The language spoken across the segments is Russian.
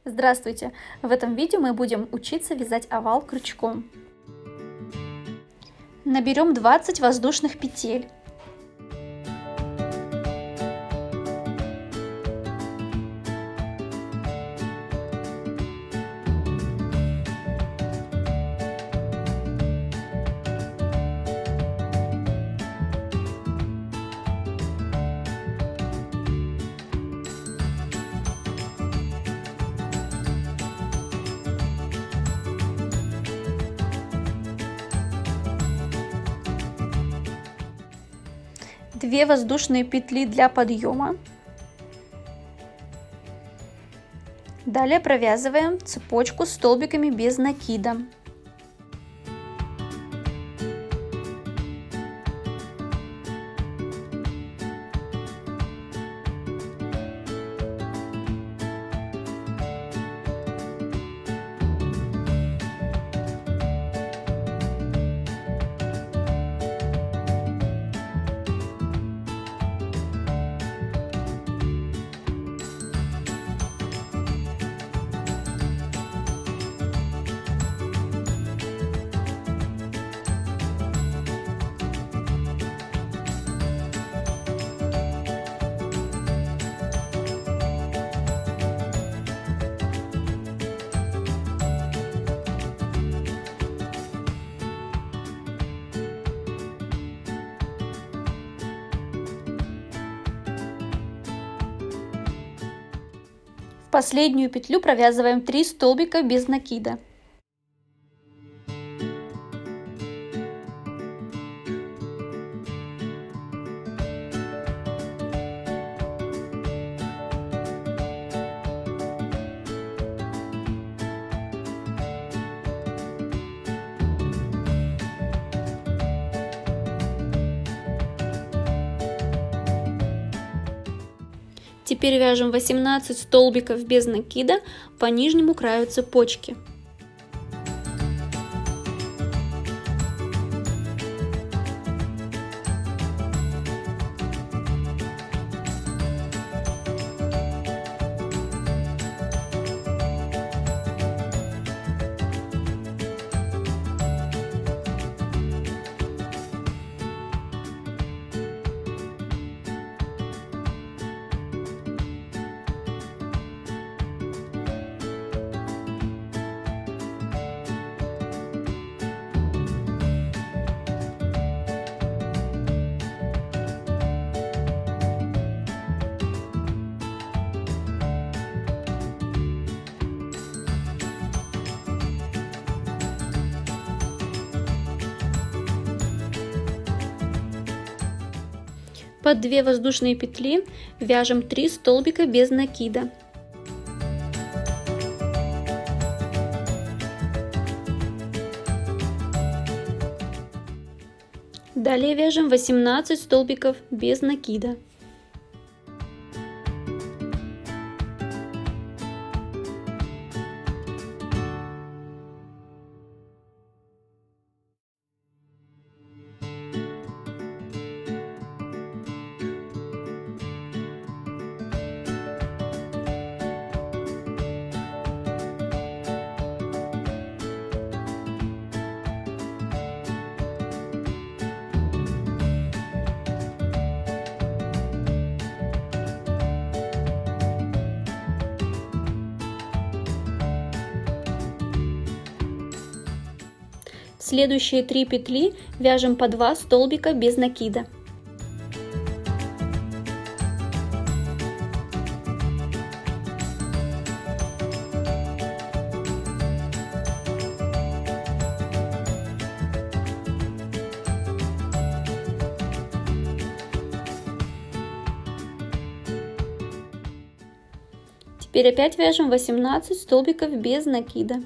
Здравствуйте! В этом видео мы будем учиться вязать овал крючком. Наберем 20 воздушных петель. Две воздушные петли для подъема. Далее провязываем цепочку столбиками без накида. В последнюю петлю провязываем 3 столбика без накида. Теперь вяжем 18 столбиков без накида по нижнему краю цепочки. Под 2 воздушные петли вяжем 3 столбика без накида. Далее вяжем 18 столбиков без накида. Следующие 3 петли вяжем по 2 столбика без накида. Теперь опять вяжем 18 столбиков без накида.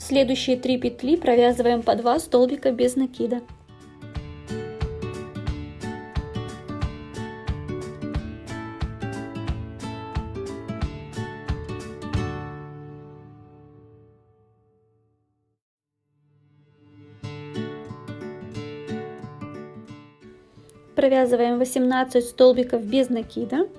следующие 3 петли провязываем по 2 столбика без накида. Провязываем 18 столбиков без накида.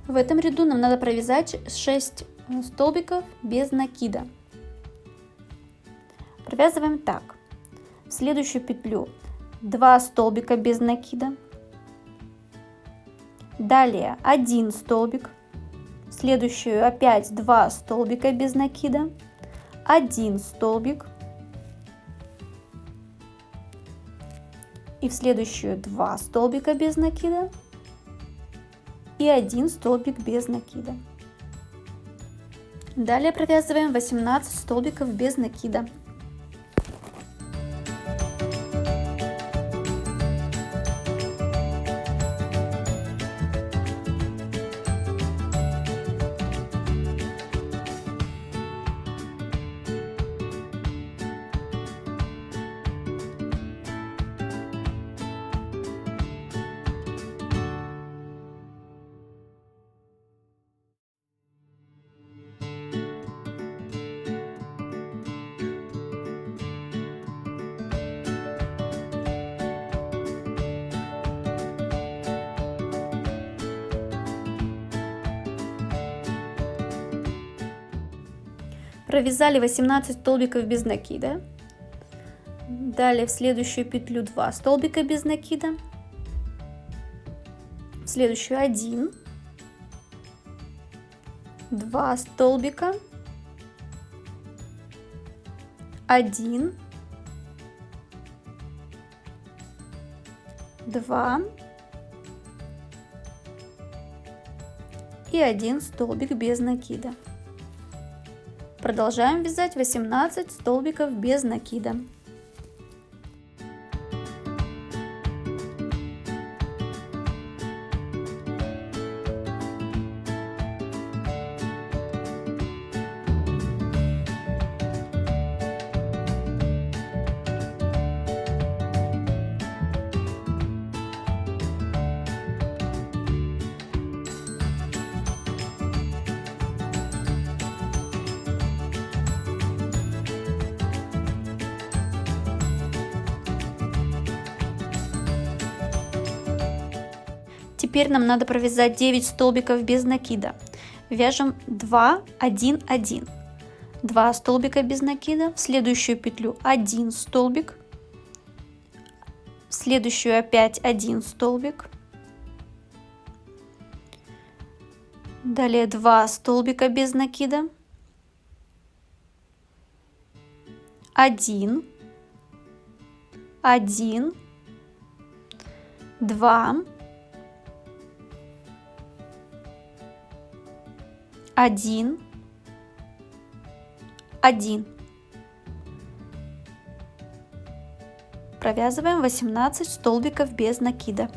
В этом ряду нам надо провязать 6 столбиков без накида. Провязываем так. В следующую петлю 2 столбика без накида. Далее 1 столбик. В следующую опять 2 столбика без накида. 1 столбик. И в следующую 2 столбика без накида. И 1 столбик без накида. Далее провязываем 18 столбиков без накида. Провязали 18 столбиков без накида. Далее в следующую петлю 2 столбика без накида. В следующую 1, 2 столбика, 1, 2 и 1 столбик без накида. Продолжаем вязать 18 столбиков без накида. Теперь нам надо провязать 9 столбиков без накида. Вяжем 2, 1, 1. 2 столбика без накида. В следующую петлю 1 столбик. В следующую опять 1 столбик. Далее 2 столбика без накида. 1, 1, 2, 1, 1. Провязываем 18 столбиков без накида.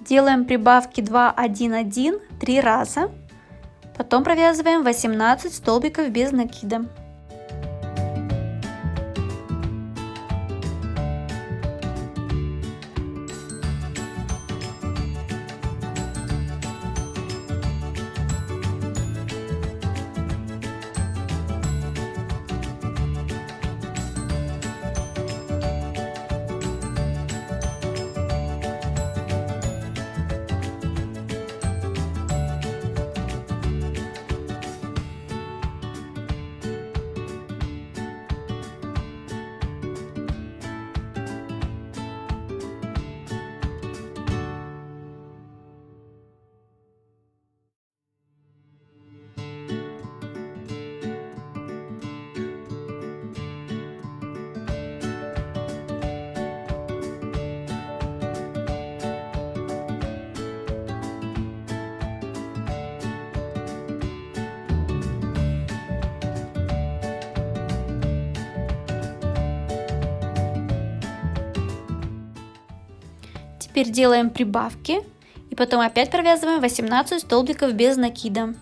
Делаем прибавки 2, 1, 1 3 раза. Потом провязываем 18 столбиков без накида. Теперь делаем прибавки и потом опять провязываем 18 столбиков без накида.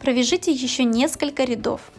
Провяжите еще несколько рядов.